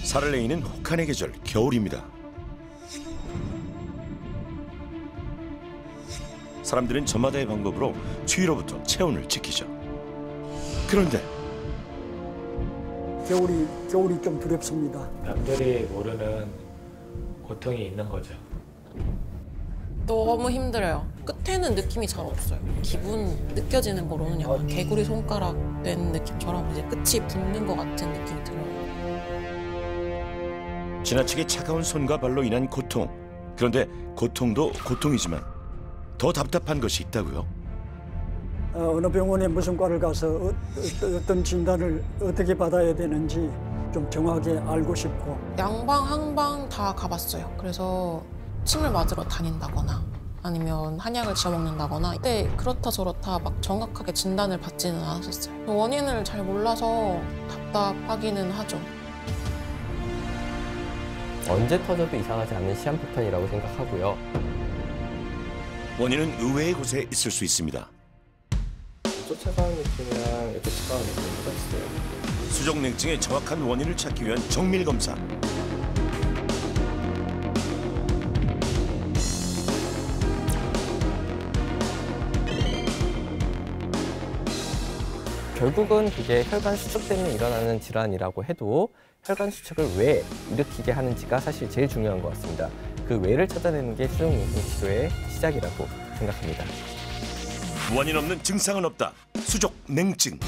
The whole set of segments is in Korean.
살을 내이는 혹한의 계절 겨울입니다. 사람들은 저마다의 방법으로 추위로부터 체온을 지키죠. 그런데 겨울이 좀 두렵습니다. 남들이 모르는 고통이 있는 거죠. 너무 힘들어요. 끝에는 느낌이 잘 없어요. 기분 느껴지는 거로는 약간 개구리 손가락 된 느낌처럼 이제 끝이 붓는 것 같은 느낌이 들어요. 지나치게 차가운 손과 발로 인한 고통. 그런데 고통도 고통이지만 더 답답한 것이 있다고요. 어느 병원에 무슨 과를 가서 어떤 진단을 어떻게 받아야 되는지 좀 정확하게 알고 싶고. 양방, 항방 다 가봤어요. 그래서 침을 맞으러 다닌다거나 아니면 한약을 지어 먹는다거나 그때 그렇다 저렇다 막 정확하게 진단을 받지는 않았었어요. 원인을 잘 몰라서 답답하기는 하죠. 언제 터져도 이상하지 않는 시한 패턴이라고 생각하고요. 원인은 의외의 곳에 있을 수 있습니다. 쫓아가는 느낌이랑 이렇게 차가운 느낌이 있어요. 수족냉증의 정확한 원인을 찾기 위한 정밀 검사. 결국은 그게 혈관 수축 때문에 일어나는 질환이라고 해도 혈관 수축을 왜 일으키게 하는지가 사실 제일 중요한 것 같습니다. 그 왜를 찾아내는 게 수족냉증 치료의 시작이라고 생각합니다. 원인 없는 증상은 없다. 수족냉증.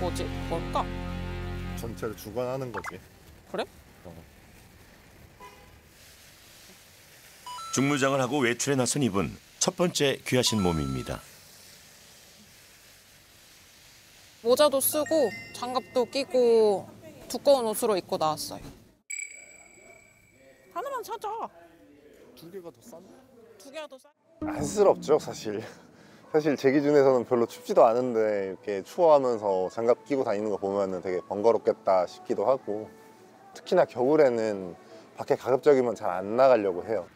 뭐지? 뭘까? 전체를 주관하는 거지. 그래? 중무장을 하고 외출에 나선 이분. 첫 번째 귀하신 몸입니다. 모자도 쓰고 장갑도 끼고 두꺼운 옷으로 입고 나왔어요. 하나만 사자. 두 개가 더 싼데? 두 개가 더 싸. 안쓰럽죠, 사실. 사실 제 기준에서는 별로 춥지도 않은데 이렇게 추워하면서 장갑 끼고 다니는 거 보면 되게 번거롭겠다 싶기도 하고, 특히나 겨울에는 밖에 가급적이면 잘 안 나가려고 해요.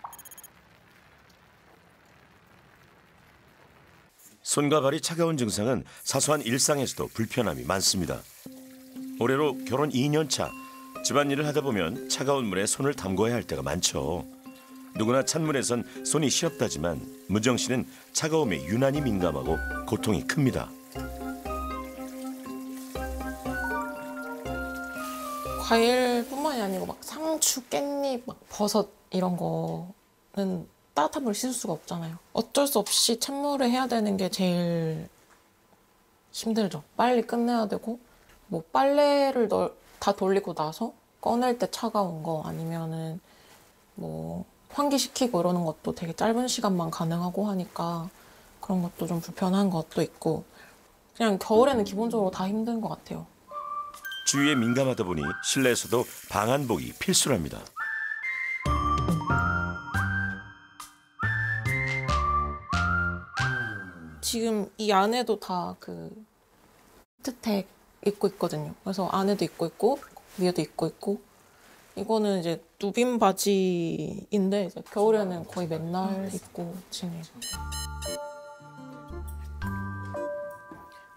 손과 발이 차가운 증상은 사소한 일상에서도 불편함이 많습니다. 올해로 결혼 2년 차. 집안일을 하다 보면 차가운 물에 손을 담궈야 할 때가 많죠. 누구나 찬물에선 손이 시렵다지만 문정 씨는 차가움에 유난히 민감하고 고통이 큽니다. 과일뿐만이 아니고 막 상추, 깻잎, 막 버섯 이런 거는 따뜻한 물 씻을 수가 없잖아요. 어쩔 수 없이 찬물을 해야 되는 게 제일 힘들죠. 빨리 끝내야 되고 뭐 빨래를 다 돌리고 나서 꺼낼 때 차가운 거 아니면은 뭐 환기시키고 이러는 것도 되게 짧은 시간만 가능하고 하니까 그런 것도 좀 불편한 것도 있고 그냥 겨울에는 기본적으로 다 힘든 것 같아요. 주위에 민감하다 보니 실내에서도 방한복이 필수랍니다. 지금 이 안에도 다 그 히트텍 입고 있거든요. 그래서 안에도 입고 있고 위에도 입고 있고 이거는 이제 누빔 바지인데 이제 겨울에는 거의 맨날 입고 지내요.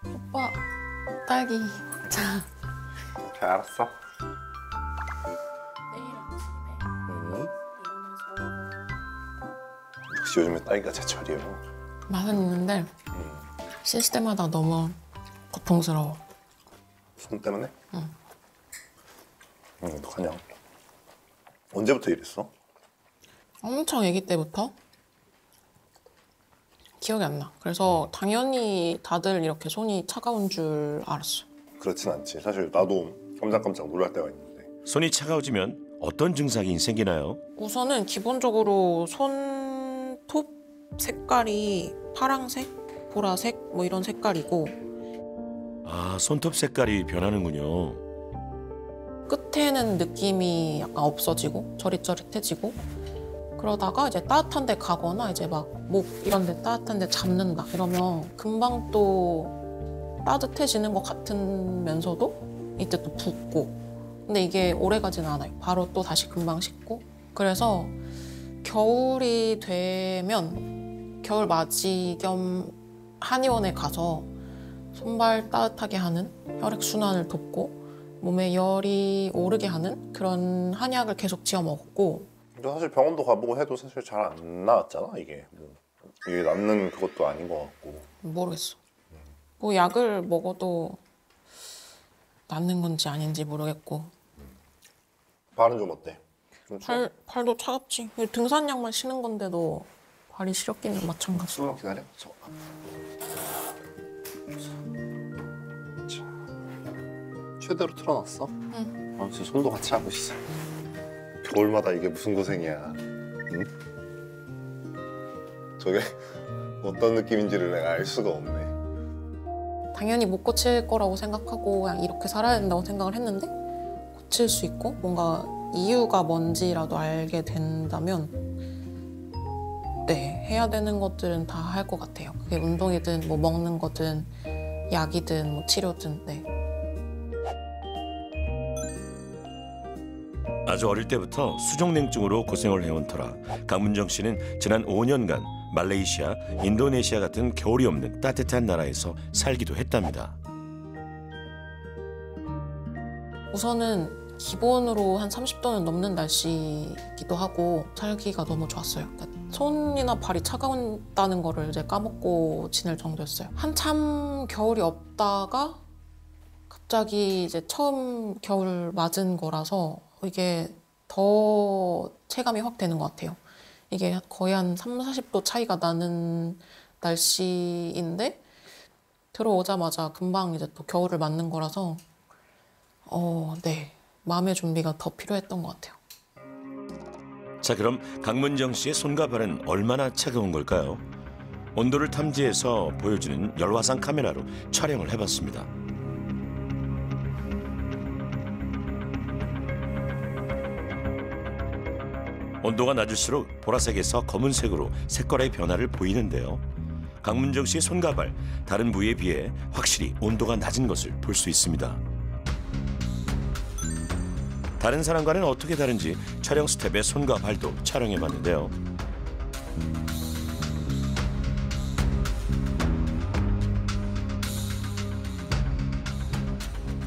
오빠 딸기 먹자. 잘 알았어. 내일 아침에 일어나서 역시 요즘에 딸기가 제철이에요. 맛은 있는데 씻을 때마다 너무 고통스러워. 손 때문에? 응. 어떡하냐. 언제부터 이랬어? 엄청 아기 때부터 기억이 안 나. 그래서 당연히 다들 이렇게 손이 차가운 줄 알았어요. 그렇진 않지. 사실 나도 깜짝깜짝 놀랄 때가 있는데. 손이 차가워지면 어떤 증상이 생기나요? 우선은 기본적으로 손톱 색깔이 파랑색, 보라색 뭐 이런 색깔이고 아, 손톱 색깔이 변하는군요. 끝에는 느낌이 약간 없어지고 저릿저릿해지고 그러다가 이제 따뜻한 데 가거나 이제 막 목 이런 데 따뜻한 데 잡는다 이러면 금방 또 따뜻해지는 것 같으면서도 이때 또 붓고 근데 이게 오래 가지는 않아요. 바로 또 다시 금방 식고 그래서 겨울이 되면 겨울 맞이 겸 한의원에 가서 손발 따뜻하게 하는 혈액순환을 돕고 몸에 열이 오르게 하는 그런 한약을 계속 지어 먹었고. 근데 사실 병원도 가보고 해도 사실 잘 안 나왔잖아 이게. 이게 낫는 그것도 아닌 것 같고. 모르겠어. 뭐 약을 먹어도 낫는 건지 아닌지 모르겠고. 발은 좀 어때? 좀 발도 차갑지. 등산약만 신은 건데도 발이 시렵기는 마찬가지. 조금만 기다려. 자, 최대로 틀어놨어? 응. 아, 진짜 손도 같이 하고 있어. 겨울마다 이게 무슨 고생이야. 응? 저게 어떤 느낌인지를 내가 알 수가 없네. 당연히 못 고칠 거라고 생각하고 그냥 이렇게 살아야 된다고 생각을 했는데 고칠 수 있고 뭔가 이유가 뭔지라도 알게 된다면 네, 해야 되는 것들은 다 할 것 같아요. 그게 운동이든 뭐 먹는 거든 약이든 뭐 치료든. 네. 아주 어릴 때부터 수족냉증으로 고생을 해온 터라 강문정 씨는 지난 5년간 말레이시아, 인도네시아 같은 겨울이 없는 따뜻한 나라에서 살기도 했답니다. 우선은 기본으로 한 30도는 넘는 날씨이기도 하고 살기가 너무 좋았어요. 그러니까 손이나 발이 차가운다는 거를 이제 까먹고 지낼 정도였어요. 한참 겨울이 없다가 갑자기 이제 처음 겨울 맞은 거라서 이게 더 체감이 확 되는 것 같아요. 이게 거의 한 30-40도 차이가 나는 날씨인데 들어오자마자 금방 이제 또 겨울을 맞는 거라서 네. 마음의 준비가 더 필요했던 것 같아요. 자, 그럼 강문정 씨의 손과 발은 얼마나 차가운 걸까요? 온도를 탐지해서 보여주는 열화상 카메라로 촬영을 해봤습니다. 온도가 낮을수록 보라색에서 검은색으로 색깔의 변화를 보이는데요. 강문정 씨의 손과 발, 다른 부위에 비해 확실히 온도가 낮은 것을 볼 수 있습니다. 다른 사람과는 어떻게 다른지 촬영 스텝의 손과 발도 촬영해봤는데요.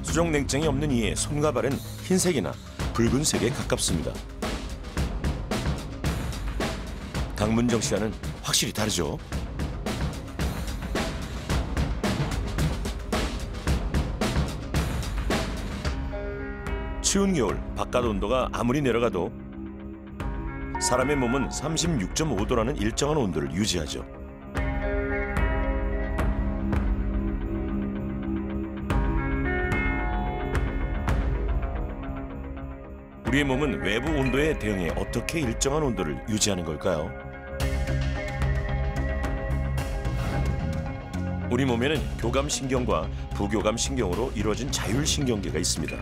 수족냉증이 없는 이의 손과 발은 흰색이나 붉은색에 가깝습니다. 강문정 씨와는 확실히 다르죠. 추운 겨울 바깥 온도가 아무리 내려가도 사람의 몸은 36.5도라는 일정한 온도를 유지하죠. 우리의 몸은 외부 온도에 대응해 어떻게 일정한 온도를 유지하는 걸까요? 우리 몸에는 교감신경과 부교감신경으로 이루어진 자율신경계가 있습니다.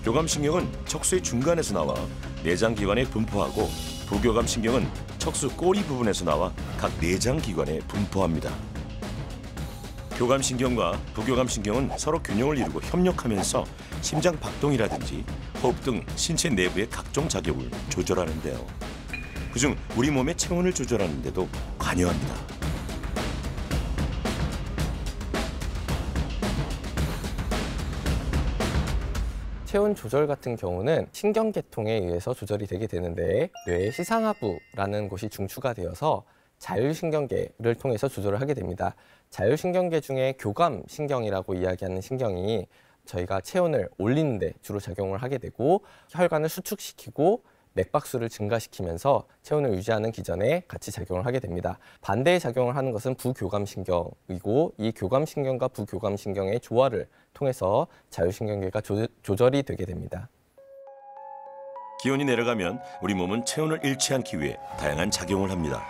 교감신경은 척수의 중간에서 나와 내장기관에 분포하고 부교감신경은 척수 꼬리 부분에서 나와 각 내장기관에 분포합니다. 교감신경과 부교감신경은 서로 균형을 이루고 협력하면서 심장 박동이라든지 호흡 등 신체 내부의 각종 작용을 조절하는데요. 그중 우리 몸의 체온을 조절하는 데도 관여합니다. 체온 조절 같은 경우는 신경계통에 의해서 조절이 되게 되는데 뇌의 시상하부라는 곳이 중추가 되어서 자율신경계를 통해서 조절을 하게 됩니다. 자율신경계 중에 교감신경이라고 이야기하는 신경이 저희가 체온을 올리는 데 주로 작용을 하게 되고 혈관을 수축시키고 맥박수를 증가시키면서 체온을 유지하는 기전에 같이 작용을 하게 됩니다. 반대의 작용을 하는 것은 부교감신경이고 이 교감신경과 부교감신경의 조화를 통해서 자율신경계가 조절이 되게 됩니다. 기온이 내려가면 우리 몸은 체온을 잃지 않기 위해 다양한 작용을 합니다.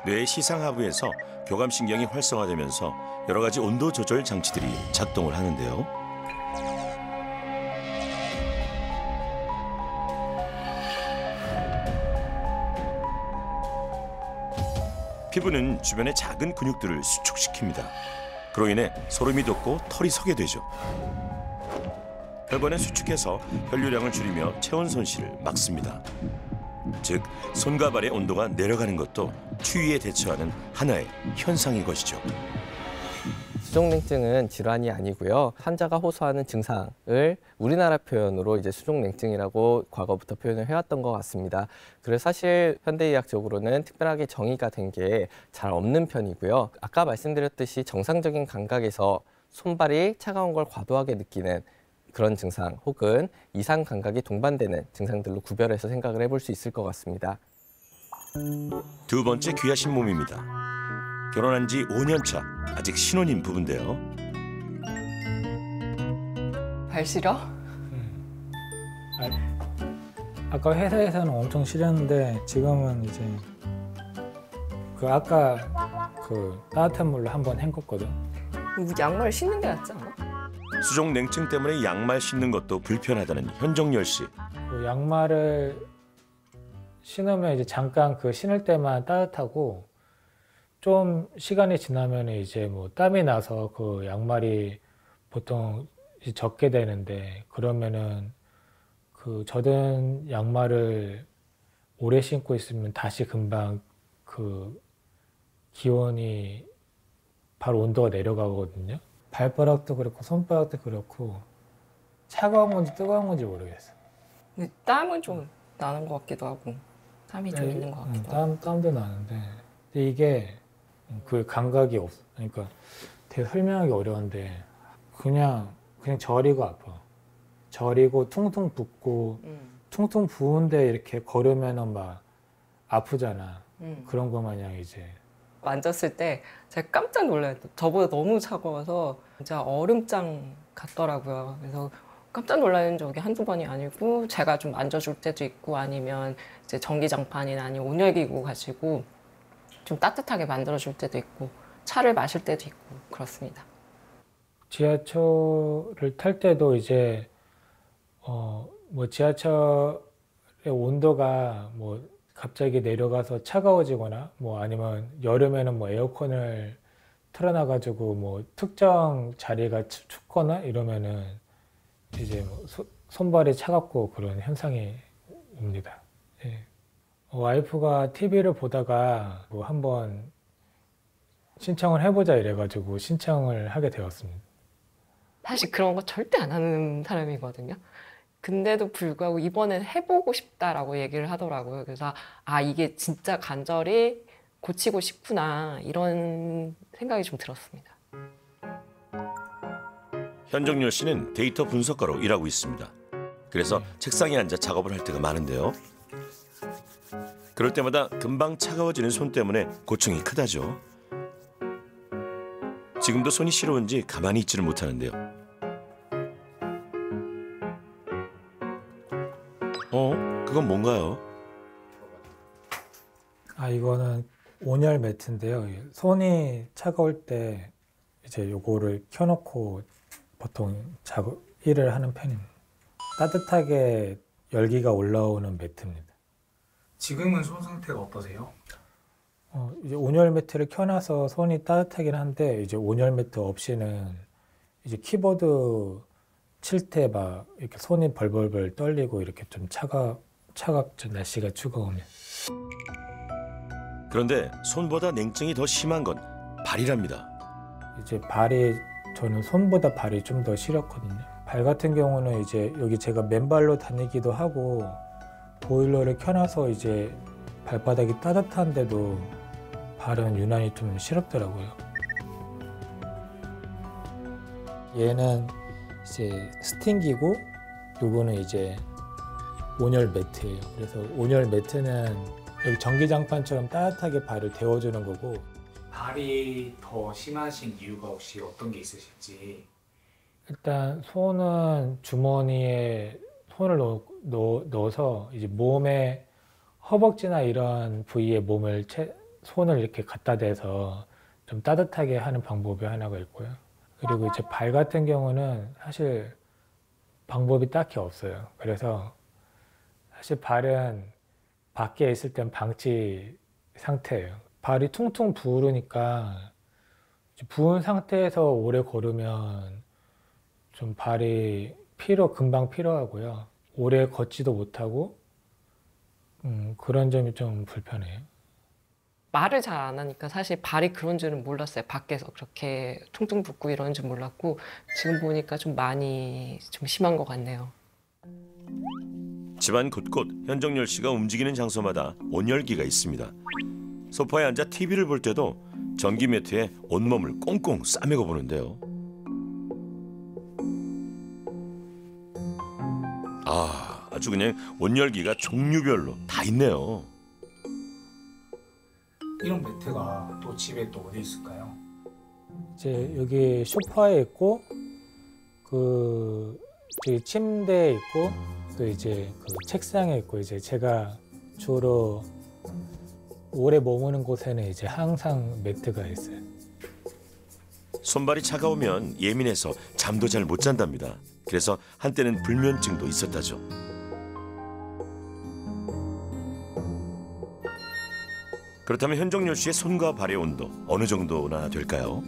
뇌의 시상하부에서 교감신경이 활성화되면서 여러 가지 온도 조절 장치들이 작동을 하는데요. 피부는 주변의 작은 근육들을 수축시킵니다. 그로 인해 소름이 돋고 털이 서게 되죠. 혈관을 수축해서 혈류량을 줄이며 체온 손실을 막습니다. 즉, 손과 발의 온도가 내려가는 것도 추위에 대처하는 하나의 현상인 것이죠. 수족냉증은 질환이 아니고요. 환자가 호소하는 증상을 우리나라 표현으로 이제 수족냉증이라고 과거부터 표현을 해왔던 것 같습니다. 그래서 사실 현대의학적으로는 특별하게 정의가 된 게 잘 없는 편이고요. 아까 말씀드렸듯이 정상적인 감각에서 손발이 차가운 걸 과도하게 느끼는 그런 증상 혹은 이상 감각이 동반되는 증상들로 구별해서 생각을 해볼 수 있을 것 같습니다. 두 번째 귀하신 몸입니다. 결혼한 지 5년 차, 아직 신혼인 부부인데요. 발 시려? 아까 회사에서는 엄청 싫었는데 지금은 이제 아까 따뜻한 물로 한번 헹궜거든. 양말 신는 게 낫지 않아? 수족 냉증 때문에 양말 신는 것도 불편하다는 현정열 씨. 양말을 신으면 이제 잠깐 신을 때만 따뜻하고 좀 시간이 지나면 이제 뭐 땀이 나서 그 양말이 보통 이제 젖게 되는데 그러면은 젖은 양말을 오래 신고 있으면 다시 금방 기온이 바로 온도가 내려가거든요. 발바닥도 그렇고 손바닥도 그렇고 차가운 건지 뜨거운 건지 모르겠어요. 근데 땀은 좀 나는 것 같기도 하고 땀이 좀 있는 것 같기도 하고. 땀도 나는데 근데 이게 그 감각이 없어. 그러니까 되게 설명하기 어려운데 그냥 저리고 아파. 저리고 퉁퉁 붓고 퉁퉁 부은데 이렇게 걸으면은 막 아프잖아. 그런 거 마냥 이제 만졌을 때 제가 깜짝 놀라요. 저보다 너무 차가워서 진짜 얼음장 같더라고요. 그래서 깜짝 놀라는 적이 한두 번이 아니고 제가 좀 만져줄 때도 있고 아니면 이제 전기장판이나 아니면 온열기구 가지고 좀 따뜻하게 만들어줄 때도 있고 차를 마실 때도 있고 그렇습니다. 지하철을 탈 때도 이제 뭐 지하철의 온도가 뭐 갑자기 내려가서 차가워지거나 뭐 아니면 여름에는 뭐 에어컨을 틀어놔가지고 뭐 특정 자리가 춥거나 이러면은 이제 뭐 손발이 차갑고 그런 현상이 옵니다. 예. 와이프가 TV를 보다가 뭐 한번 신청을 해보자 이래가지고 신청을 하게 되었습니다. 사실 그런 거 절대 안 하는 사람이거든요. 근데도 불구하고 이번엔 해보고 싶다라고 얘기를 하더라고요. 그래서 이게 진짜 간절히 고치고 싶구나 이런 생각이 좀 들었습니다. 현정열 씨는 데이터 분석가로 일하고 있습니다. 그래서 책상에 앉아 작업을 할 때가 많은데요. 그럴 때마다 금방 차가워지는 손 때문에 고충이 크다죠. 지금도 손이 시려운지 가만히 있지를 못하는데요. 그건 뭔가요? 이거는 온열 매트인데요. 손이 차가울 때 이제 요거를 켜놓고 보통 일을 하는 편입니다. 따뜻하게 열기가 올라오는 매트입니다. 지금은 손 상태가 어떠세요? 이제 온열 매트를 켜놔서 손이 따뜻하긴 한데 이제 온열 매트 없이는 이제 키보드 칠 때 막 이렇게 손이 벌벌벌 떨리고 이렇게 좀 차갑죠. 날씨가 추워오면. 그런데 손보다 냉증이 더 심한 건 발이랍니다. 이제 저는 손보다 발이 좀 더 시렸거든요. 발 같은 경우는 이제 여기 제가 맨발로 다니기도 하고 보일러를 켜놔서 이제 발바닥이 따뜻한데도 발은 유난히 좀 시렵더라고요. 얘는 이제 스팅기고 요거는 이제 온열 매트예요. 그래서 온열 매트는 여기 전기장판처럼 따뜻하게 발을 데워주는 거고. 발이 더 심하신 이유가 혹시 어떤 게 있으실지? 일단 손은 주머니에 손을 넣어서 이제 몸에 허벅지나 이런 부위에 손을 이렇게 갖다 대서 좀 따뜻하게 하는 방법이 하나가 있고요. 그리고 이제 발 같은 경우는 사실 방법이 딱히 없어요. 그래서 사실 발은 밖에 있을 땐 방치 상태예요. 발이 퉁퉁 부으니까 부은 상태에서 오래 걸으면 좀 발이 금방 피로하고요. 오래 걷지도 못하고 그런 점이 좀 불편해요. 말을 잘 안 하니까 사실 발이 그런 줄은 몰랐어요. 밖에서 그렇게 퉁퉁 붓고 이런 줄 몰랐고 지금 보니까 좀 많이 좀 심한 것 같네요. 집안 곳곳 현정열 씨가 움직이는 장소마다 온열기가 있습니다. 소파에 앉아 TV를 볼 때도 전기 매트에 온몸을 꽁꽁 싸매고 보는데요. 아주 그냥 온열기가 종류별로 다 있네요. 이런 매트가 또 집에 또 어디 있을까요? 이제 여기 소파에 있고 그 저기 침대에 있고 또 이제 그 책상에 있고 이제 제가 주로 오래 머무는 곳에는 이제 항상 매트가 있어요. 손발이 차가우면 예민해서 잠도 잘 못 잔답니다. 그래서 한때는 불면증도 있었다죠. 그렇다면 현정열 씨의 손과 발의 온도 어느 정도나 될까요?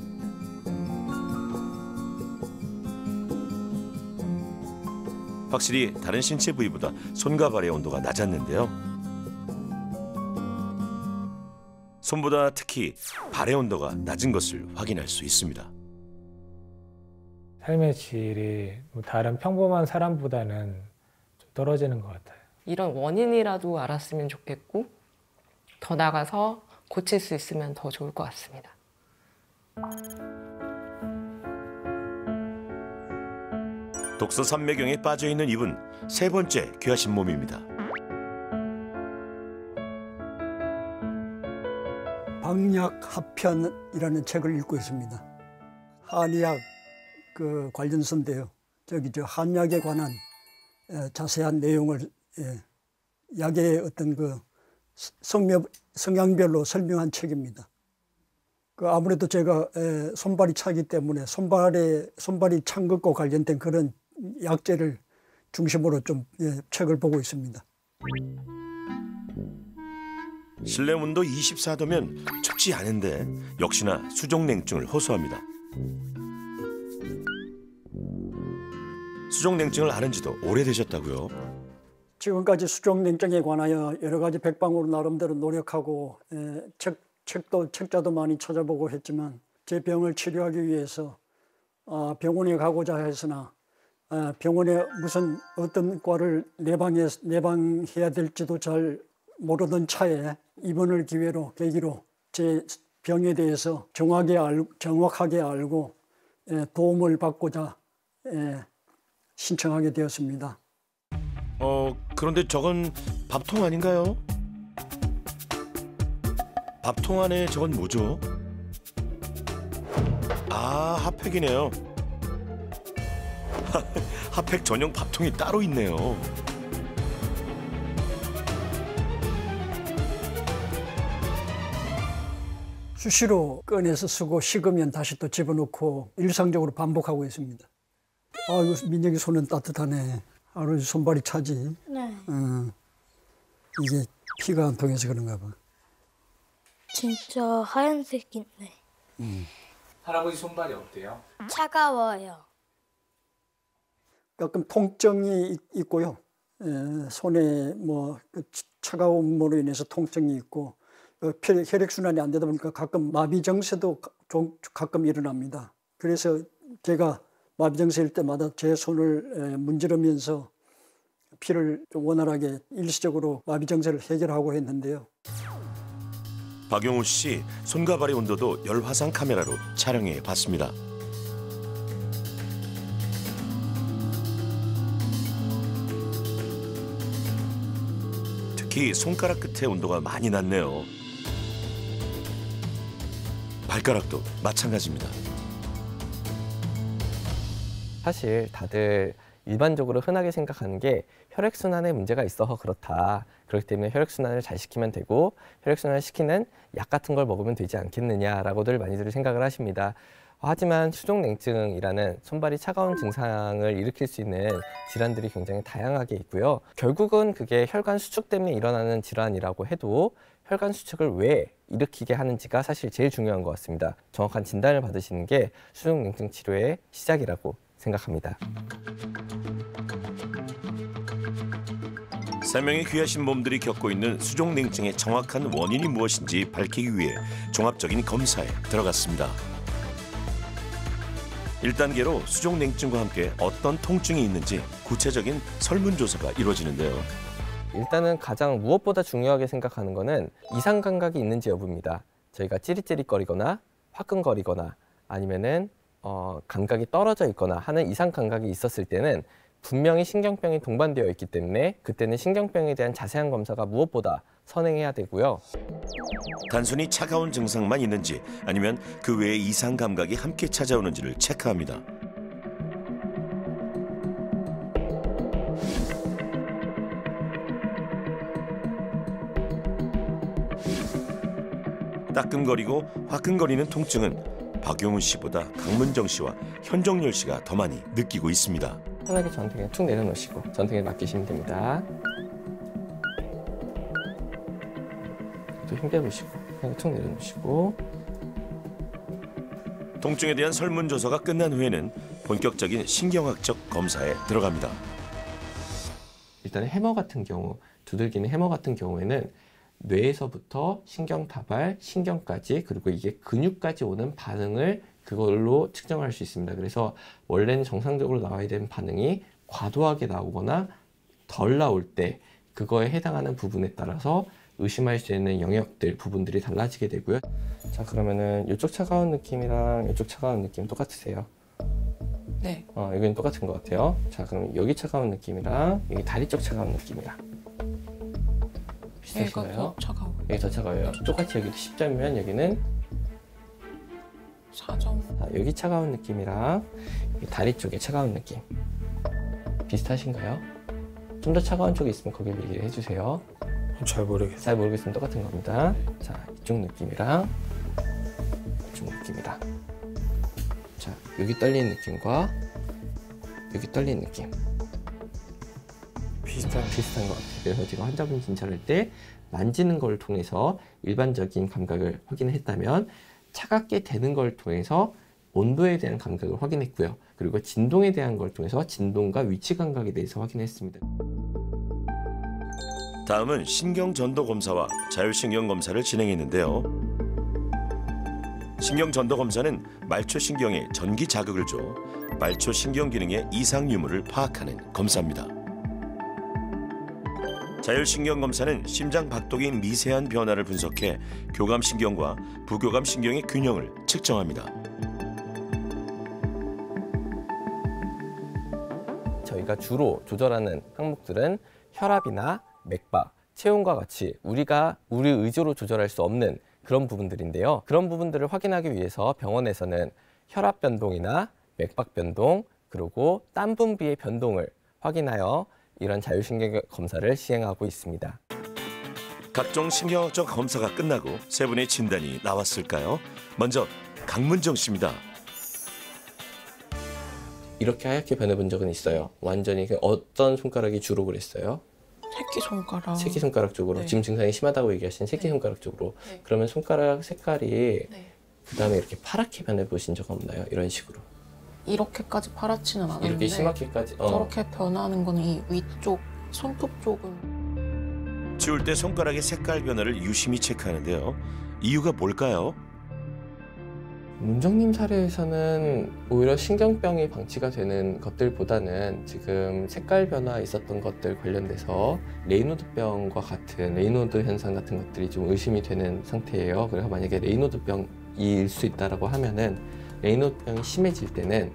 확실히 다른 신체 부위보다 손과 발의 온도가 낮았는데요. 손보다 특히 발의 온도가 낮은 것을 확인할 수 있습니다. 삶의 질이 뭐 다른 평범한 사람보다는 좀 떨어지는 것 같아요. 이런 원인이라도 알았으면 좋겠고 더 나가서 고칠 수 있으면 더 좋을 것 같습니다. 독서 삼매경에 빠져있는 이분 세 번째 귀하신 몸입니다. 방약합편이라는 책을 읽고 있습니다. 한의학 그 관련서인데요. 저기 저 한약에 관한 자세한 내용을 약의 어떤 그 성향별로 설명한 책입니다. 그 아무래도 제가 손발이 차기 때문에 손발이 찬 것과 관련된 그런 약재를 중심으로 좀 책을 보고 있습니다. 실내 온도 24도면 춥지 않은데 역시나 수족냉증을 호소합니다. 수족냉증을 앓은 지도 오래되셨다고요? 지금까지 수족냉증에 관하여 여러 가지 백방으로 나름대로 노력하고 책자도 많이 찾아보고 했지만 제 병을 치료하기 위해서 병원에 가고자 했으나 병원에 무슨 어떤 과를 내방해야 될지도 잘 모르던 차에 이번을 계기로 제 병에 대해서 정확하게 알고 도움을 받고자 신청하게 되었습니다. 그런데 저건 밥통 아닌가요? 밥통 안에 저건 뭐죠? 핫팩이네요. 핫팩 전용 밥통이 따로 있네요. 수시로 꺼내서 쓰고 식으면 다시 또 집어넣고 일상적으로 반복하고 있습니다. 이거 민혁이 손은 따뜻하네. 하루 손발이 차지. 네. 이게 피가 안 통해서 그런가 봐. 진짜 하얀색인데. 할아버지 손발이 어때요? 차가워요. 가끔 통증이 있고요. 손에 차가움으로 인해서 통증이 있고 혈액순환이 안 되다 보니까 가끔 마비정세도 가끔 일어납니다. 그래서 제가 마비정세일 때마다 제 손을 문지르면서 피를 좀 원활하게 일시적으로 마비정세를 해결하고 했는데요. 박용우 씨 손과 발의 온도도 열화상 카메라로 촬영해 봤습니다. 특히 손가락 끝에 온도가 많이 낮네요. 발가락도 마찬가지입니다. 사실 다들 일반적으로 흔하게 생각하는 게 혈액순환에 문제가 있어서 그렇다. 그렇기 때문에 혈액순환을 잘 시키면 되고 혈액순환을 시키는 약 같은 걸 먹으면 되지 않겠느냐라고들 많이들 생각을 하십니다. 하지만 수족냉증이라는 손발이 차가운 증상을 일으킬 수 있는 질환들이 굉장히 다양하게 있고요. 결국은 그게 혈관 수축 때문에 일어나는 질환이라고 해도 혈관 수축을 왜 일으키게 하는지가 사실 제일 중요한 것 같습니다. 정확한 진단을 받으시는 게 수족냉증 치료의 시작이라고 생각합니다. 세 명의 귀하신 몸들이 겪고 있는 수족냉증의 정확한 원인이 무엇인지 밝히기 위해 종합적인 검사에 들어갔습니다. 1단계로 수족냉증과 함께 어떤 통증이 있는지 구체적인 설문조사가 이루어지는데요. 일단은 가장 무엇보다 중요하게 생각하는 거는 이상 감각이 있는지 여부입니다. 저희가 찌릿찌릿거리거나 화끈거리거나 아니면은 감각이 떨어져 있거나 하는 이상 감각이 있었을 때는 분명히 신경병이 동반되어 있기 때문에 그때는 신경병에 대한 자세한 검사가 무엇보다 선행해야 되고요. 단순히 차가운 증상만 있는지 아니면 그 외에 이상 감각이 함께 찾아오는지를 체크합니다. 따끔거리고 화끈거리는 통증은 박용훈 씨보다 강문정 씨와 현정열 씨가 더 많이 느끼고 있습니다. 편하게 저한테 그냥 툭 내려놓으시고 저한테 맡기시면 됩니다. 또 힘빼보시고 그냥 툭 내려놓으시고. 통증에 대한 설문조사가 끝난 후에는 본격적인 신경학적 검사에 들어갑니다. 일단 해머 같은 경우, 두들기는 해머 같은 경우에는 뇌에서부터 신경 다발, 신경까지 그리고 이게 근육까지 오는 반응을 그걸로 측정할 수 있습니다. 그래서 원래는 정상적으로 나와야 되는 반응이 과도하게 나오거나 덜 나올 때 그거에 해당하는 부분에 따라서 의심할 수 있는 영역들, 부분들이 달라지게 되고요. 자, 그러면은 이쪽 차가운 느낌이랑 이쪽 차가운 느낌 똑같으세요? 네. 여기는 똑같은 것 같아요. 자, 그럼 여기 차가운 느낌이랑 여기 다리 쪽 차가운 느낌이랑 비슷하신가요? 얘가 더 차가워. 여기 더 차가워요. 똑같이 여기도 10점이면 여기는 4점. 자, 여기 차가운 느낌이랑 여기 다리 쪽에 차가운 느낌 비슷하신가요? 좀 더 차가운 쪽에 있으면 거기 얘기를 해주세요. 잘 모르겠어요. 잘 모르겠으면 똑같은 겁니다. 자, 이쪽 느낌이랑 이쪽 느낌이랑 자, 여기 떨리는 느낌과 여기 떨리는 느낌 비슷한 것 같아요. 그래서 제가 환자분 진찰할 때 만지는 걸 통해서 일반적인 감각을 확인했다면 차갑게 되는 걸 통해서 온도에 대한 감각을 확인했고요. 그리고 진동에 대한 걸 통해서 진동과 위치 감각에 대해서 확인했습니다. 다음은 신경전도 검사와 자율신경 검사를 진행했는데요. 신경전도 검사는 말초신경에 전기 자극을 줘 말초신경 기능의 이상 유무를 파악하는 검사입니다. 자율신경 검사는 심장 박동의 미세한 변화를 분석해 교감신경과 부교감신경의 균형을 측정합니다. 저희가 주로 조절하는 항목들은 혈압이나 맥박, 체온과 같이 우리 의지로 조절할 수 없는 그런 부분들인데요. 그런 부분들을 확인하기 위해서 병원에서는 혈압 변동이나 맥박 변동, 그리고 땀 분비의 변동을 확인하여 이런 자율신경 검사를 시행하고 있습니다. 각종 신경학적 검사가 끝나고 세 분의 진단이 나왔을까요? 먼저 강문정 씨입니다. 이렇게 하얗게 변해본 적은 있어요. 완전히 어떤 손가락이 주로 그랬어요? 새끼손가락. 새끼손가락 쪽으로. 네. 지금 증상이 심하다고 얘기하신 새끼손가락 쪽으로. 네. 그러면 손가락 색깔이 네. 그 다음에 이렇게 파랗게 변해보신 적 없나요? 이런 식으로. 이렇게까지 파랗지는 않았는데 이렇게 심하게까지. 저렇게 변하는 건 이 위쪽 손톱 쪽은 치울 때 손가락의 색깔 변화를 유심히 체크하는데요. 이유가 뭘까요? 문정님 사례에서는 오히려 신경병이 방치가 되는 것들보다는 지금 색깔 변화 있었던 것들 관련돼서 레이노드병과 같은 레이노드 현상 같은 것들이 좀 의심이 되는 상태예요. 그래서 만약에 레이노드병일 수 있다라고 하면은 레이노드병이 심해질 때는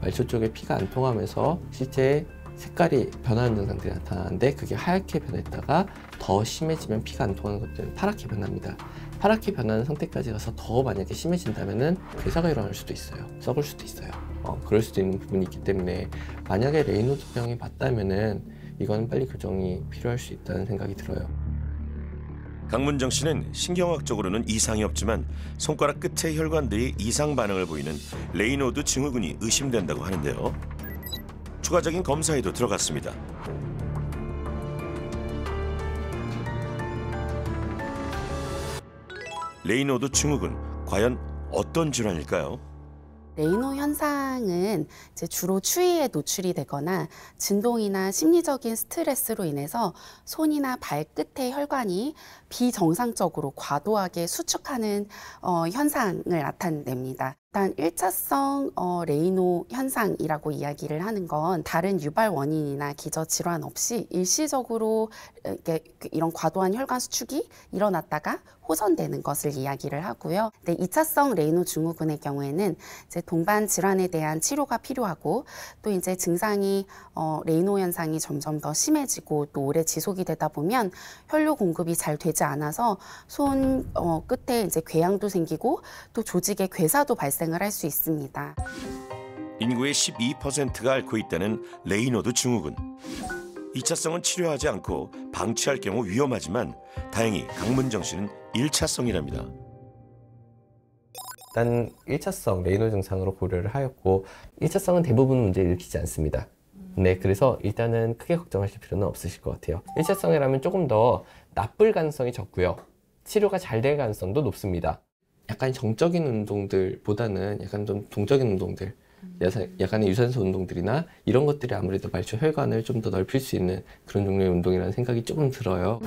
말초 쪽에 피가 안 통하면서 실제 색깔이 변하는 증상들이 나타나는데 그게 하얗게 변했다가 더 심해지면 피가 안 통하는 것들은 파랗게 변합니다. 파랗게 변하는 상태까지 가서 더 만약에 심해진다면은 괴사가 일어날 수도 있어요. 썩을 수도 있어요. 그럴 수도 있는 부분이 있기 때문에 만약에 레이노드병이 맞다면은 이거는 빨리 교정이 필요할 수 있다는 생각이 들어요. 강문정 씨는 신경학적으로는 이상이 없지만 손가락 끝의 혈관들이 이상 반응을 보이는 레이노드 증후군이 의심된다고 하는데요. 추가적인 검사에도 들어갔습니다. 레이노드 증후군, 과연 어떤 질환일까요? 레이노 현상은 이제 주로 추위에 노출이 되거나 진동이나 심리적인 스트레스로 인해서 손이나 발끝의 혈관이 비정상적으로 과도하게 수축하는 현상을 나타냅니다. 일단 1차성 레이노 현상이라고 이야기를 하는 건 다른 유발 원인이나 기저 질환 없이 일시적으로 이런 과도한 혈관 수축이 일어났다가 호전되는 것을 이야기를 하고요. 2차성 레이노 증후군의 경우에는 이제 동반 질환에 대한 치료가 필요하고 또 이제 증상이 레이노 현상이 점점 더 심해지고 또 오래 지속이 되다 보면 혈류 공급이 잘 되지 않아서 손 끝에 이제 궤양도 생기고 또 조직에 괴사도 발생을 할 수 있습니다. 인구의 12%가 앓고 있다는 레이노드 증후군. 2차성은 치료하지 않고 방치할 경우 위험하지만 다행히 강문정 씨는 1차성이랍니다. 일단 1차성 레이노 증상으로 고려를 하였고 1차성은 대부분 문제를 일으키지 않습니다. 네, 그래서 일단은 크게 걱정하실 필요는 없으실 것 같아요. 1차성이라면 조금 더 나쁠 가능성이 적고요. 치료가 잘 될 가능성도 높습니다. 약간 정적인 운동들보다는 약간 좀 동적인 운동들, 약간의 유산소 운동들이나 이런 것들이 아무래도 말초 혈관을 좀 더 넓힐 수 있는 그런 종류의 운동이라는 생각이 조금 들어요.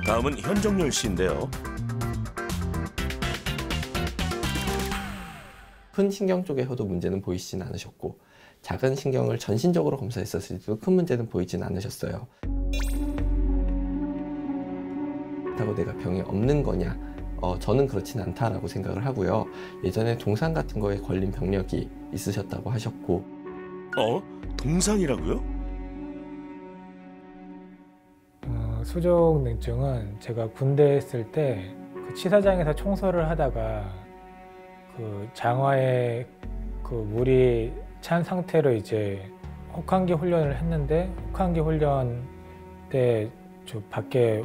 다음은 현정열 씨인데요. 큰 신경 쪽에서도 문제는 보이시진 않으셨고 작은 신경을 전신적으로 검사했었을 때도 큰 문제는 보이진 않으셨어요. 그렇다고 내가 병이 없는 거냐? 저는 그렇진 않다라고 생각을 하고요. 예전에 동상 같은 거에 걸린 병력이 있으셨다고 하셨고. 동상이라고요? 수족 냉증은 제가 군대에 있을 때 그 치사장에서 청소를 하다가 그 장화에 그 물이 찬 상태로 이제 혹한기 훈련을 했는데 혹한기 훈련 때 저 밖에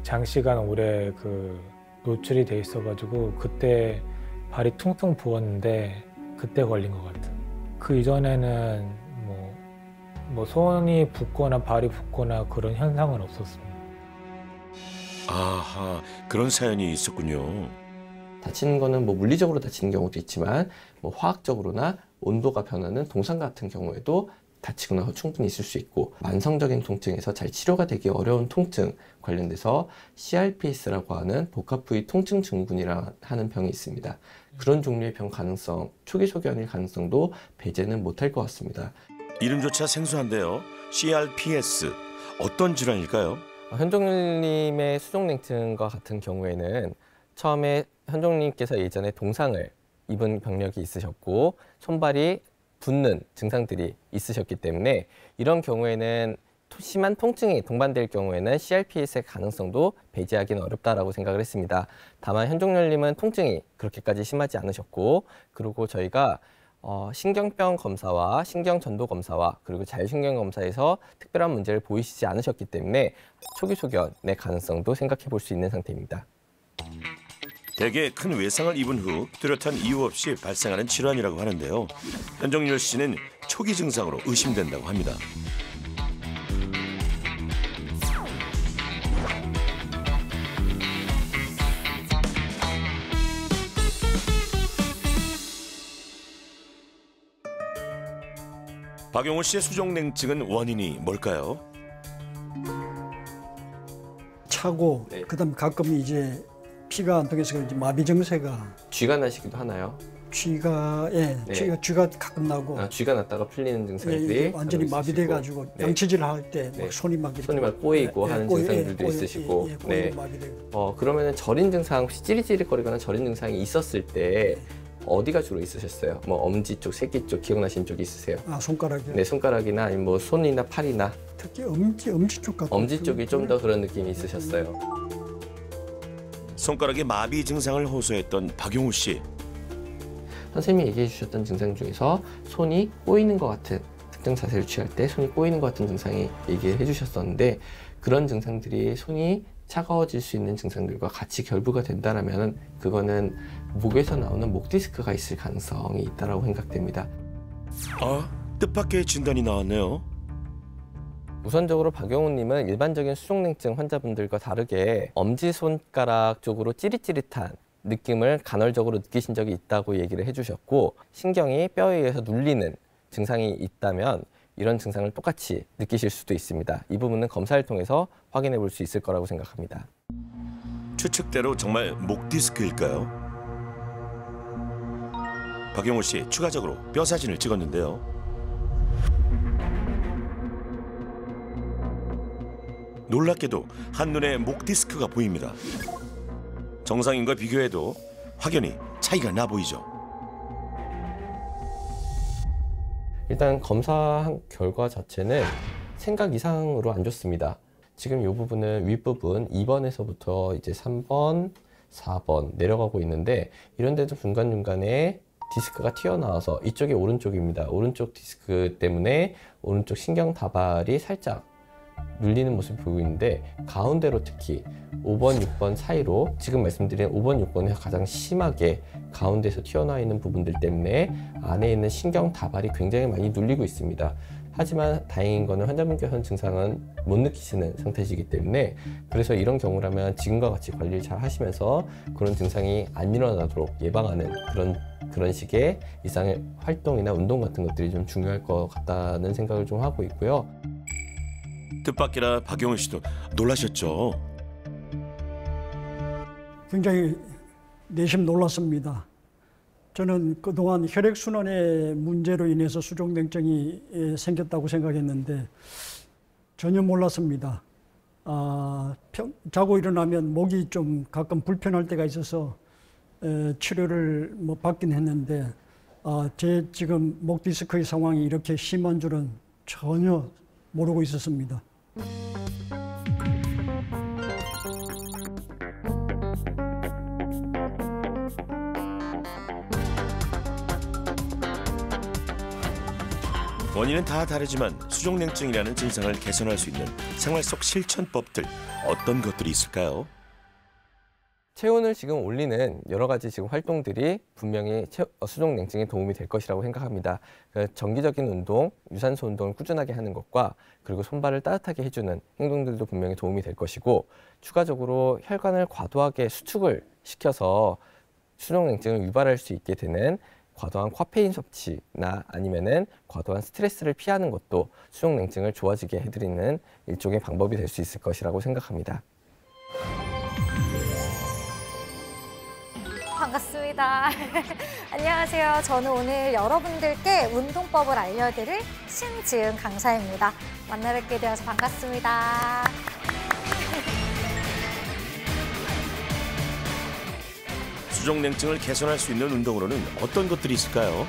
장시간 오래 그 노출이 돼 있어가지고 그때 발이 퉁퉁 부었는데 그때 걸린 것 같아요. 그 이전에는 뭐 손이 붓거나 발이 붓거나 그런 현상은 없었습니다. 아하, 그런 사연이 있었군요. 다치는 거는 뭐 물리적으로 다치는 경우도 있지만 뭐 화학적으로나 온도가 변하는 동상 같은 경우에도 다치거나 충분히 있을 수 있고, 만성적인 통증에서 잘 치료가 되기 어려운 통증 관련돼서 CRPS라고 하는 복합 부위 통증 증후군이라 하는 병이 있습니다. 그런 종류의 병 가능성, 초기 소견일 가능성도 배제는 못할 것 같습니다. 이름조차 생소한데요. CRPS, 어떤 질환일까요? 현종님의 수족냉증과 같은 경우에는 처음에 현종님께서 예전에 동상을 입은 병력이 있으셨고 손발이 붓는 증상들이 있으셨기 때문에 이런 경우에는 심한 통증이 동반될 경우에는 CRPS의 가능성도 배제하기는 어렵다라고 생각을 했습니다. 다만 현종열님은 통증이 그렇게까지 심하지 않으셨고, 그리고 저희가 신경병 검사와 신경전도 검사와 그리고 자율신경 검사에서 특별한 문제를 보이시지 않으셨기 때문에 초기 소견의 가능성도 생각해 볼 수 있는 상태입니다. 대개 큰 외상을 입은 후 뚜렷한 이유 없이 발생하는 질환이라고 하는데요. 현정열 씨는 초기 증상으로 의심된다고 합니다. 박용호 씨의 수족냉증은 원인이 뭘까요? 차고 네. 그다음에 가끔 이제 피가 안 통해서 이제 마비 증세가 쥐가 나시기도 하나요? 쥐가 네. 쥐가 가끔 나고 쥐가 났다가 풀리는 증상들이 완전히 마비돼 가지고 네. 양치질 할 때 네. 손이 막 꼬이고 하는 증상들도 꼬이, 있으시고. 꼬이고 마비되고. 그러면은 저린 증상, 혹시 찌릿찌릿거리거나 저린 증상이 있었을 때 어디가 주로 있으셨어요? 뭐 엄지 쪽, 새끼 쪽 기억나시는 쪽이 있으세요? 손가락이요. 네, 손가락이나 아니면 뭐 손이나 팔이나. 특히 엄지 쪽 같은. 엄지 쪽이 좀 더 그런 느낌이 있으셨어요. 손가락에 마비 증상을 호소했던 박용호 씨. 선생님이 얘기해 주셨던 증상 중에서 손이 꼬이는 것 같은, 특정 자세를 취할 때 손이 꼬이는 것 같은 증상이 얘기해 주셨었는데, 그런 증상들이 손이 차가워질 수 있는 증상들과 같이 결부가 된다면 그거는 목에서 나오는 목 디스크가 있을 가능성이 있다고 생각됩니다. 뜻밖의 진단이 나왔네요. 우선적으로 박용훈님은 일반적인 수족냉증 환자분들과 다르게 엄지손가락 쪽으로 찌릿찌릿한 느낌을 간헐적으로 느끼신 적이 있다고 얘기를 해주셨고, 신경이 뼈에 의해서 눌리는 증상이 있다면 이런 증상을 똑같이 느끼실 수도 있습니다. 이 부분은 검사를 통해서 확인해 볼 수 있을 거라고 생각합니다. 추측대로 정말 목 디스크일까요? 박용호 씨 추가적으로 뼈 사진을 찍었는데요. 놀랍게도 한눈에 목 디스크가 보입니다. 정상인과 비교해도 확연히 차이가 나 보이죠. 일단 검사 결과 자체는 생각 이상으로 안 좋습니다. 지금 이 부분은 윗부분 2번에서부터 이제 3번, 4번 내려가고 있는데, 이런 데도 중간중간에 디스크가 튀어나와서 이쪽이 오른쪽입니다. 오른쪽 디스크 때문에 오른쪽 신경 다발이 살짝 눌리는 모습을 보이고 있는데, 가운데로 특히 5번, 6번 사이로 지금 말씀드린 5번, 6번에서 가장 심하게 가운데서 튀어나와 있는 부분들 때문에 안에 있는 신경 다발이 굉장히 많이 눌리고 있습니다. 하지만 다행인 거는 환자분께서는 증상은 못 느끼시는 상태이기 때문에, 그래서 이런 경우라면 지금과 같이 관리를 잘 하시면서 그런 증상이 안 일어나도록 예방하는 그런 식의 일상의 활동이나 운동 같은 것들이 좀 중요할 것 같다는 생각을 좀 하고 있고요. 뜻밖이라 박용훈 씨도 놀라셨죠? 굉장히 내심 놀랐습니다. 저는 그동안 혈액순환의 문제로 인해서 수족냉증이 생겼다고 생각했는데 전혀 몰랐습니다. 자고 일어나면 목이 좀 가끔 불편할 때가 있어서 치료를 받긴 했는데 제 지금 목 디스크의 상황이 이렇게 심한 줄은 전혀 모르고 있었습니다. 원인은 다 다르지만 수족냉증이라는 증상을 개선할 수 있는 생활 속 실천법들, 어떤 것들이 있을까요? 체온을 지금 올리는 여러 가지 지금 활동들이 분명히 수족냉증에 도움이 될 것이라고 생각합니다. 정기적인 운동, 유산소 운동을 꾸준하게 하는 것과 그리고 손발을 따뜻하게 해주는 행동들도 분명히 도움이 될 것이고, 추가적으로 혈관을 과도하게 수축을 시켜서 수족냉증을 유발할 수 있게 되는 과도한 카페인 섭취나 아니면은 과도한 스트레스를 피하는 것도 수족냉증을 좋아지게 해드리는 일종의 방법이 될 수 있을 것이라고 생각합니다. 반갑습니다. 안녕하세요. 저는 오늘 여러분들께 운동법을 알려드릴 신지은 강사입니다. 만나 뵙게 되어서 반갑습니다. 수족냉증을 개선할 수 있는 운동으로는 어떤 것들이 있을까요?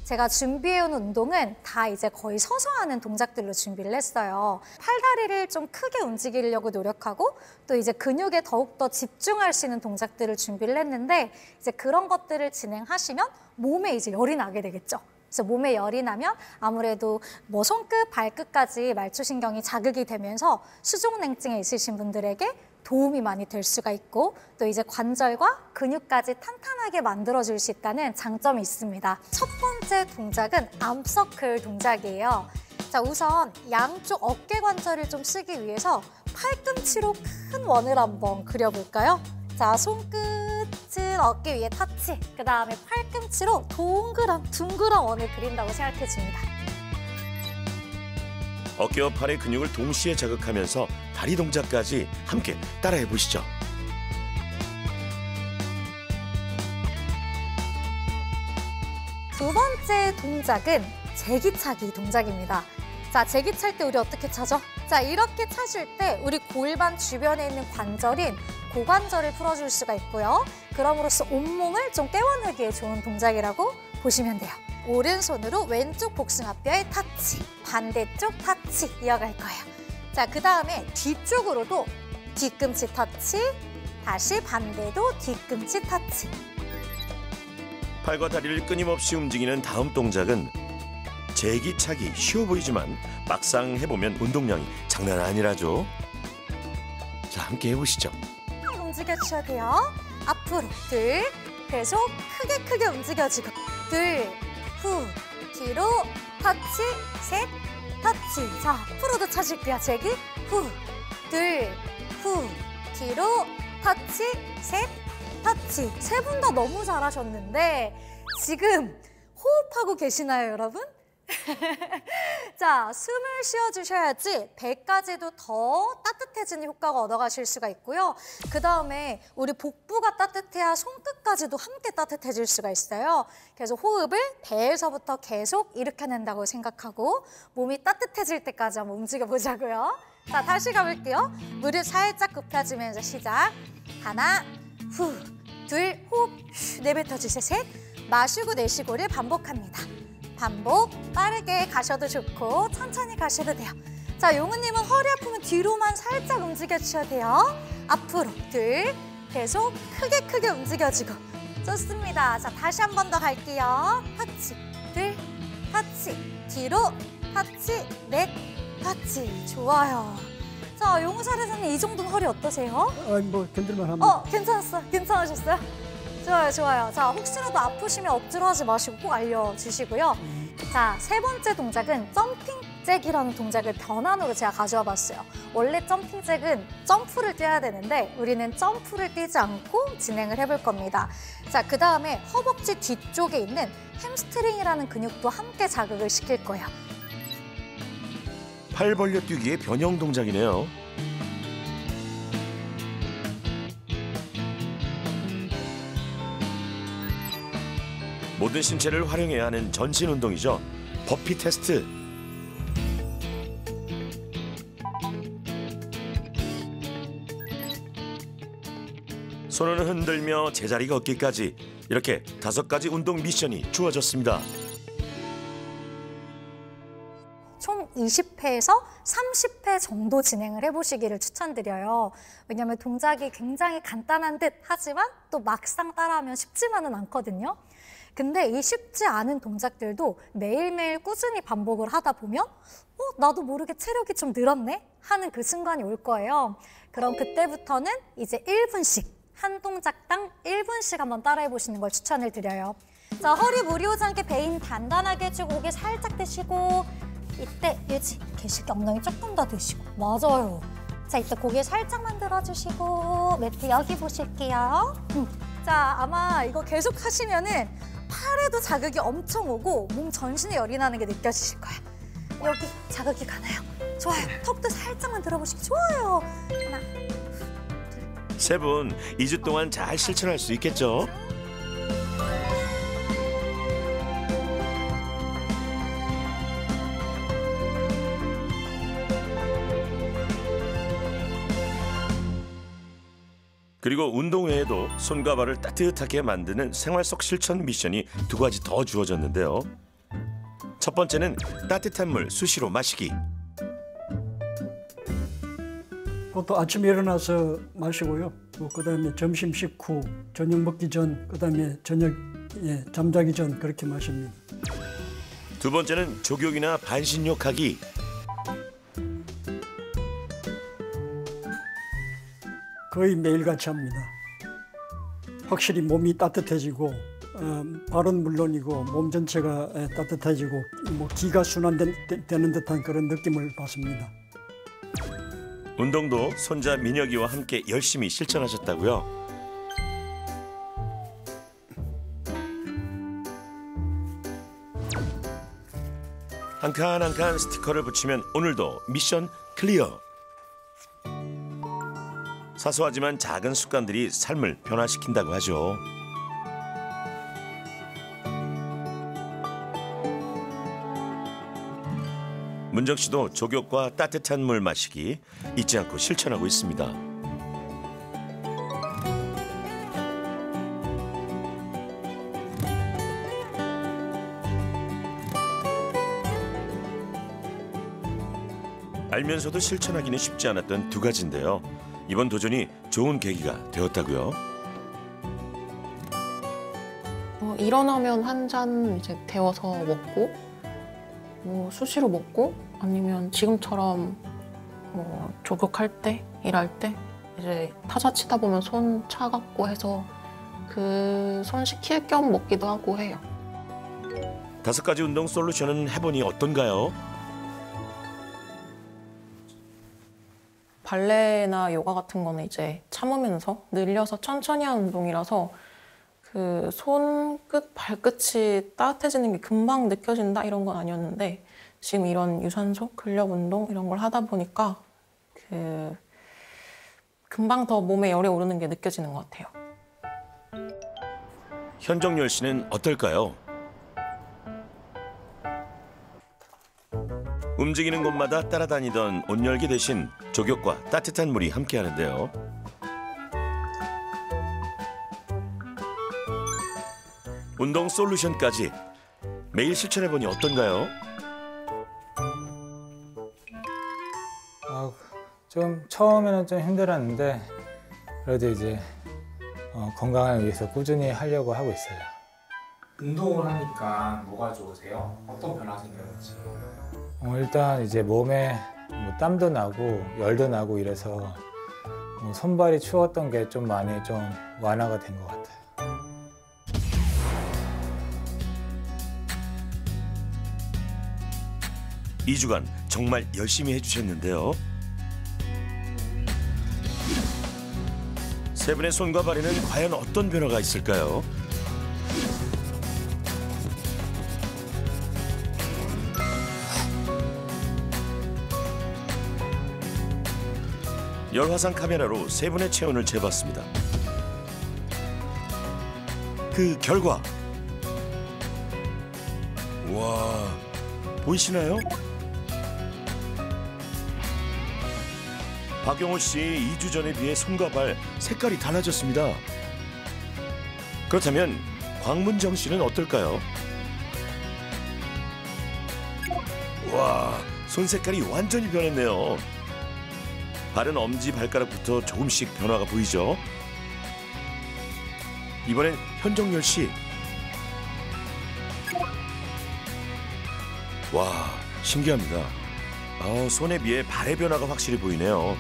제가 준비해온 운동은 다 이제 거의 서서 하는 동작들로 준비를 했어요. 팔다리를 좀 크게 움직이려고 노력하고 또 이제 근육에 더욱더 집중할 수 있는 동작들을 준비를 했는데, 이제 그런 것들을 진행하시면 몸에 이제 열이 나게 되겠죠. 그래서 몸에 열이 나면 아무래도 뭐 손끝, 발끝까지 말초신경이 자극이 되면서 수족냉증에 있으신 분들에게 도움이 많이 될 수가 있고, 또 이제 관절과 근육까지 탄탄하게 만들어줄 수 있다는 장점이 있습니다. 첫 번째 동작은 암서클 동작이에요. 자, 우선 양쪽 어깨 관절을 좀 쓰기 위해서 팔꿈치로 큰 원을 한번 그려볼까요? 자, 손끝은 어깨 위에 터치, 그 다음에 팔꿈치로 둥그런 원을 그린다고 생각해 줍니다. 어깨와 팔의 근육을 동시에 자극하면서 다리 동작까지 함께 따라해 보시죠. 두 번째 동작은 제기차기 동작입니다. 자, 제기 찰 때 우리 어떻게 차죠? 자, 이렇게 차실 때 우리 골반 주변에 있는 관절인 고관절을 풀어줄 수가 있고요. 그럼으로써 온몸을 좀 깨워내기에 좋은 동작이라고 보시면 돼요. 오른손으로 왼쪽 복숭아뼈에 터치, 반대쪽 터치 이어갈 거예요. 자, 그 다음에 뒤쪽으로도 뒤꿈치 터치, 다시 반대도 뒤꿈치 터치. 팔과 다리를 끊임없이 움직이는 다음 동작은 제기차기. 쉬워 보이지만 막상 해보면 운동량이 장난 아니라죠. 자, 함께 해보시죠. 움직여주셔야 돼요. 앞으로 둘, 계속 크게 움직여주고 둘, 후, 뒤로 터치, 셋, 터치. 자, 앞으로도 찾을게요. 재기, 후, 둘, 후, 뒤로 터치, 셋, 터치. 세 분 다 너무 잘하셨는데 지금 호흡하고 계시나요, 여러분? 자, 숨을 쉬어주셔야지 배까지도 더 따뜻해지는 효과가 얻어가실 수가 있고요. 그 다음에 우리 복부가 따뜻해야 손끝까지도 함께 따뜻해질 수가 있어요. 그래서 호흡을 배에서부터 계속 일으켜낸다고 생각하고 몸이 따뜻해질 때까지 한번 움직여보자고요. 자, 다시 가볼게요. 무릎 살짝 굽혀주면서 시작. 하나, 후, 둘, 호흡, 내뱉어주세요. 셋, 마시고 내쉬고를 반복합니다. 반복, 빠르게 가셔도 좋고 천천히 가셔도 돼요. 자, 용우님은 허리 아프면 뒤로만 살짝 움직여주셔야 돼요. 앞으로, 둘, 계속 크게 움직여주고. 좋습니다. 자, 다시 한 번 더 갈게요. 터치, 둘, 터치, 뒤로, 터치, 넷, 터치. 좋아요. 자, 용우 사례자님 이 정도는 허리 어떠세요? 뭐 견딜만 합니다. 괜찮으셨어요? 좋아요. 자, 혹시라도 아프시면 억지로 하지 마시고 꼭 알려주시고요. 자, 세 번째 동작은 점핑 잭이라는 동작을 변환으로 제가 가져와 봤어요. 원래 점핑 잭은 점프를 뛰어야 되는데 우리는 점프를 뛰지 않고 진행을 해볼 겁니다. 자, 그 다음에 허벅지 뒤쪽에 있는 햄스트링이라는 근육도 함께 자극을 시킬 거예요. 팔 벌려 뛰기의 변형 동작이네요. 모든 신체를 활용해야 하는 전신 운동이죠. 버피 테스트. 손을 흔들며 제자리 걷기까지 이렇게 5가지 운동 미션이 주어졌습니다. 총 20회에서 30회 정도 진행을 해보시기를 추천드려요. 왜냐하면 동작이 굉장히 간단한 듯 하지만 또 막상 따라하면 쉽지만은 않거든요. 근데 이 쉽지 않은 동작들도 매일매일 꾸준히 반복을 하다 보면 나도 모르게 체력이 좀 늘었네? 하는 그 순간이 올 거예요. 그럼 그때부터는 이제 1분씩, 한 동작당 1분씩 한번 따라해 보시는 걸 추천을 드려요. 자, 허리 무리 오지 않게 배인 단단하게 해주고 고개 살짝 드시고 이때 유지, 계시게 엉덩이 조금 더 드시고. 맞아요. 자, 이때 고개 살짝만 들어주시고 매트 여기 보실게요. 자, 아마 이거 계속 하시면은 팔에도 자극이 엄청 오고 몸 전신에 열이 나는 게 느껴지실 거예요. 여기 자극이 가나요? 좋아요. 턱도 살짝만 들어보시기 좋아요. 하나, 둘. 세 분 2주 동안 잘 실천할 수 있겠죠? 그리고 운동 외에도 손과 발을 따뜻하게 만드는 생활 속 실천 미션이 2가지 더 주어졌는데요. 첫 번째는 따뜻한 물 수시로 마시기. 보통 아침에 일어나서 마시고요. 그다음에 점심 식후, 저녁 먹기 전, 그다음에 저녁 잠자기 전 그렇게 마십니다. 두 번째는 족욕이나 반신욕하기. 거의 매일같이 합니다. 확실히 몸이 따뜻해지고 발은 물론이고 몸 전체가 따뜻해지고 기가 순환되는 듯한 그런 느낌을 받습니다. 운동도 손자 민혁이와 함께 열심히 실천하셨다고요? 한 칸 한 칸 스티커를 붙이면 오늘도 미션 클리어. 사소하지만 작은 습관들이 삶을 변화시킨다고 하죠. 문정 씨도 족욕과 따뜻한 물 마시기 잊지 않고 실천하고 있습니다. 알면서도 실천하기는 쉽지 않았던 2가지인데요. 이번 도전이 좋은 계기가 되었다고요. 일어나면 한 잔 이제 데워서 먹고, 수시로 먹고, 아니면 지금처럼 족욕할 때, 일할 때 이제 타자 치다 보면 손 차갑고 해서 그 손 식힐 겸 먹기도 하고 해요. 5가지 운동 솔루션은 해보니 어떤가요? 발레나 요가 같은 거는 이제 참으면서 늘려서 천천히 하는 운동이라서 그 손끝, 발끝이 따뜻해지는 게 금방 느껴진다 이런 건 아니었는데 지금 이런 유산소, 근력 운동 이런 걸 하다 보니까 그 금방 더 몸에 열이 오르는 게 느껴지는 것 같아요. 현정열 씨는 어떨까요? 움직이는 곳마다 따라다니던 온열기 대신 족욕과 따뜻한 물이 함께하는데요. 운동 솔루션까지 매일 실천해보니 어떤가요? 좀 처음에는 좀 힘들었는데 그래도 이제 건강을 위해서 꾸준히 하려고 하고 있어요. 운동을 하니까 뭐가 좋으세요? 어떤 변화 생겼는지? 일단 이제 몸에 뭐 땀도 나고 열도 나고 이래서 손발이 추웠던 게 좀 많이 좀 완화가 된 것 같아요. 2주간 정말 열심히 해주셨는데요. 세 분의 손과 발에는 과연 어떤 변화가 있을까요? 열화상 카메라로 세 분의 체온을 재봤습니다. 그 결과 와, 보이시나요? 박경호 씨 2주 전에 비해 손과 발 색깔이 달라졌습니다. 그렇다면 광문정 씨는 어떨까요? 와, 손 색깔이 완전히 변했네요. 발은 엄지 발가락부터 조금씩 변화가 보이죠? 이번엔 현정열 씨. 와, 신기합니다. 손에 비해 발의 변화가 확실히 보이네요.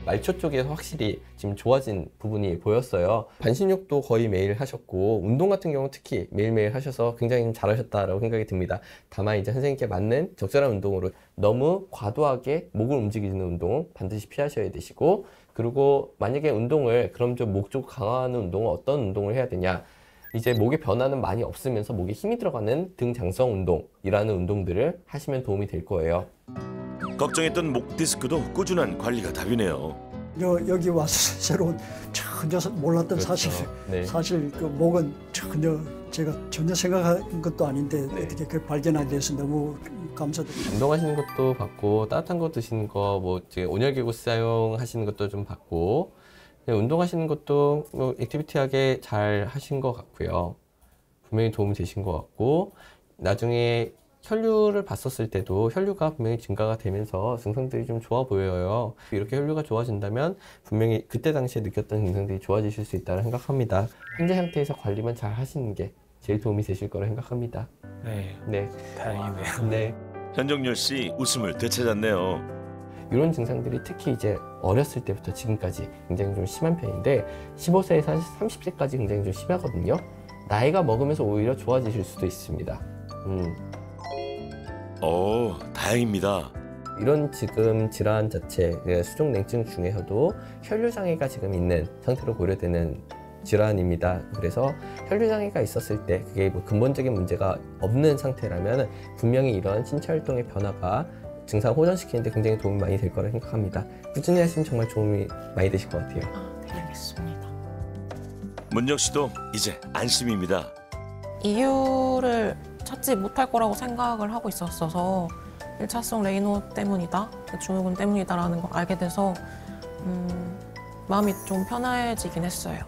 말초 쪽에서 확실히 지금 좋아진 부분이 보였어요. 반신욕도 거의 매일 하셨고 운동 같은 경우 특히 매일매일 하셔서 굉장히 잘하셨다라고 생각이 듭니다. 다만 이제 선생님께 맞는 적절한 운동으로 너무 과도하게 목을 움직이는 운동은 반드시 피하셔야 되시고, 그리고 만약에 운동을 그럼 좀 목 쪽 강화하는 운동은 어떤 운동을 해야 되냐, 이제 목의 변화는 많이 없으면서 목에 힘이 들어가는 등장성 운동이라는 운동들을 하시면 도움이 될 거예요. 걱정했던 목 디스크도 꾸준한 관리가 답이네요. 여기 와서 새로운 전혀 몰랐던 그렇죠. 사실 그 목은 제가 전혀 생각한 것도 아닌데 어떻게 그 발견하게 돼서 너무 감사드립니다. 운동하시는 것도 받고 따뜻한 거 드시는 거, 뭐 온열기구 사용하시는 것도 좀 받고, 운동하시는 것도 뭐 액티비티하게 잘 하신 것 같고요. 분명히 도움이 되신 것 같고, 나중에 혈류를 봤었을 때도 혈류가 분명히 증가가 되면서 증상들이 좀 좋아 보여요. 이렇게 혈류가 좋아진다면 분명히 그때 당시에 느꼈던 증상들이 좋아지실 수 있다고 생각합니다. 현재 상태에서 관리만 잘 하시는 게 제일 도움이 되실 거라 생각합니다. 네, 다행이네요. 네. 현정열 씨 웃음을 되찾았네요. 이런 증상들이 특히 이제 어렸을 때부터 지금까지 굉장히 좀 심한 편인데 15세에서 30세까지 굉장히 좀 심하거든요. 나이가 먹으면서 오히려 좋아지실 수도 있습니다. 다행입니다. 이런 지금 질환 자체, 수족냉증 중에서도 혈류장애가 지금 있는 상태로 고려되는 질환입니다. 그래서 혈류장애가 있었을 때 그게 뭐 근본적인 문제가 없는 상태라면 분명히 이런 신체 활동의 변화가 증상 호전시키는데 굉장히 도움이 많이 될 거라 생각합니다. 꾸준히 하시면 정말 도움이 많이 되실 것 같아요. 네, 알겠습니다. 문정 씨도 이제 안심입니다. 이유를 찾지 못할 거라고 생각을 하고 있었어서 1차성 레이노 때문이다, 증후군 때문이다라는 걸 알게 돼서 마음이 좀 편해지긴 했어요.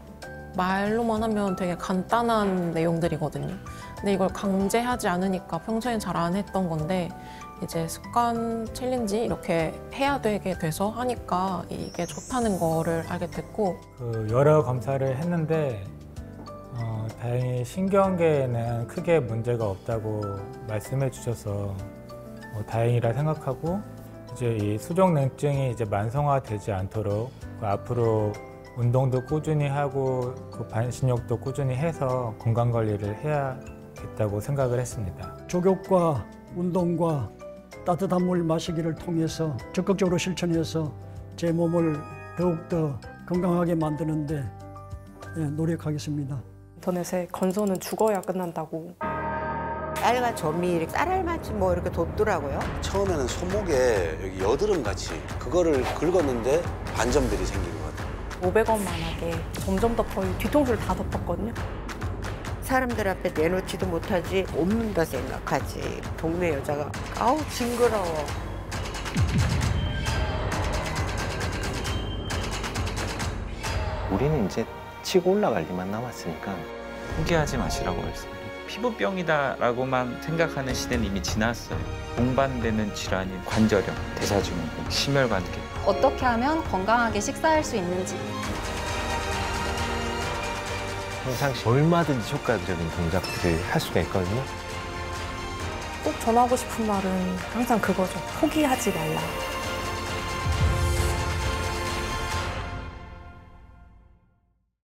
말로만 하면 되게 간단한 내용들이거든요. 근데 이걸 강제하지 않으니까 평소엔 잘 안 했던 건데 이제 습관 챌린지 이렇게 해야 되게 돼서 하니까 이게 좋다는 거를 알게 됐고, 여러 검사를 했는데 다행히 신경계에는 크게 문제가 없다고 말씀해 주셔서 다행이라 생각하고, 이제 이 수족냉증이 이제 만성화되지 않도록 앞으로 운동도 꾸준히 하고 그 반신욕도 꾸준히 해서 건강 관리를 해야겠다고 생각을 했습니다. 족욕과 운동과 따뜻한 물 마시기를 통해서 적극적으로 실천해서 제 몸을 더욱더 건강하게 만드는데 노력하겠습니다. 인터넷에 건선은 죽어야 끝난다고. 쌀과 점이 쌀알맞이 뭐 이렇게 돋더라고요. 처음에는 손목에 여기 여드름 같이 그거를 긁었는데 반점들이 생긴 것 같아요. 500원만 하게 점점 더 거의 뒤통수를 다 덮었거든요. 사람들 앞에 내놓지도 못하지 없는다 생각하지. 동네 여자가 아우 징그러워. 우리는 이제 치고 올라갈 일만 남았으니까 포기하지 마시라고 했습니다. 피부병이다라고만 생각하는 시대는 이미 지났어요. 동반되는 질환인 관절염, 대사증후군, 심혈관계. 어떻게 하면 건강하게 식사할 수 있는지. 평상시 얼마든지 효과적인 동작들을 할 수가 있거든요. 꼭 전하고 싶은 말은 항상 그거죠. 포기하지 말라.